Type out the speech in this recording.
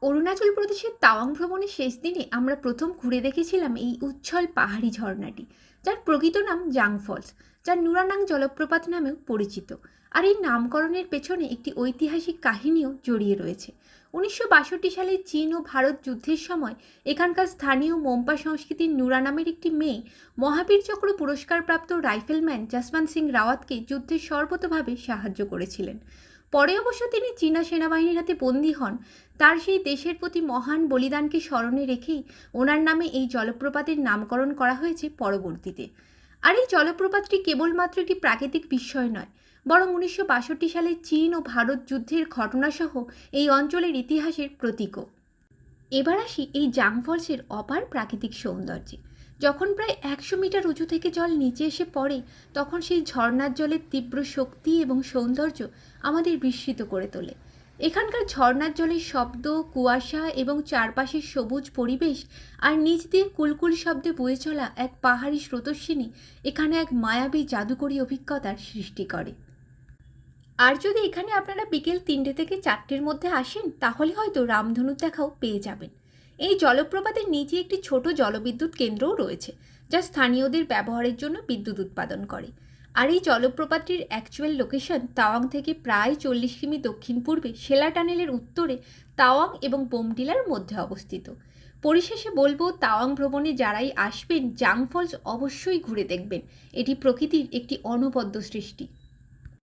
অরুণাচল প্রদেশের তাওয়াং ভ্রমণের শেষ দিনে আমরা প্রথম ঘুরে দেখেছিলাম এই উচ্ছল পাহাড়ি ঝর্ণাটি, যার প্রকৃত নাম জাং ফলস, যার নুরানাং জলপ্রপাত নামেও পরিচিত। আর এই নামকরণের পেছনে একটি ঐতিহাসিক কাহিনীও জড়িয়ে রয়েছে। 1962 সালে চীন ও ভারত যুদ্ধের সময় এখানকার স্থানীয় মোম্পা সংস্কৃতির নুরা নামের একটি মেয়ে মহাবীর চক্র পুরস্কারপ্রাপ্ত রাইফেলম্যান যশবন্ত সিং রাওয়াতকে যুদ্ধে সর্বতোভাবে সাহায্য করেছিলেন। পরে অবশ্য তিনি চীনা সেনাবাহিনীর হাতে বন্দী হন। তার সেই দেশের প্রতি মহান বলিদানকে স্মরণে রেখেই ওনার নামে এই জলপ্রপাতের নামকরণ করা হয়েছে পরবর্তীতে। আর এই জলপ্রপাতটি কেবলমাত্র একটি প্রাকৃতিক বিস্ময় নয়, বরং 1962 সালে চীন ও ভারত যুদ্ধের ঘটনাসহ এই অঞ্চলের ইতিহাসের প্রতীকও। এবার আসি এই জাং ফলসের অপার প্রাকৃতিক সৌন্দর্যে। যখন প্রায় 100 মিটার উঁচু থেকে জল নিচে এসে পড়ে, তখন সেই ঝর্ণার জলের তীব্র শক্তি এবং সৌন্দর্য আমাদের বিস্মিত করে তোলে। এখানকার ঝর্ণার জলের শব্দ, কুয়াশা এবং চারপাশের সবুজ পরিবেশ আর নিচ দিয়ে কুলকুল শব্দে বয়ে চলা এক পাহাড়ি স্রোতস্বিনী এখানে এক মায়াবী জাদুকরী অভিজ্ঞতার সৃষ্টি করে। আর যদি এখানে আপনারা বিকেল 3টে থেকে 4টের মধ্যে আসেন, তাহলে হয়তো রামধনুর দেখাও পেয়ে যাবেন। এই জলপ্রপাতের নিচে একটি ছোট জলবিদ্যুৎ কেন্দ্রও রয়েছে, যা স্থানীয়দের ব্যবহারের জন্য বিদ্যুৎ উৎপাদন করে। আর এই জলপ্রপাতটির অ্যাকচুয়াল লোকেশন তাওয়াং থেকে প্রায় 40 কিমি দক্ষিণ পূর্বে সেলা টানেলের উত্তরে তাওয়াং এবং বোমডিলার মধ্যে অবস্থিত। পরিশেষে বলবো, তাওয়াং ভ্রমণে যারাই আসবেন, জাং ফলস অবশ্যই ঘুরে দেখবেন। এটি প্রকৃতির একটি অনবদ্য সৃষ্টি।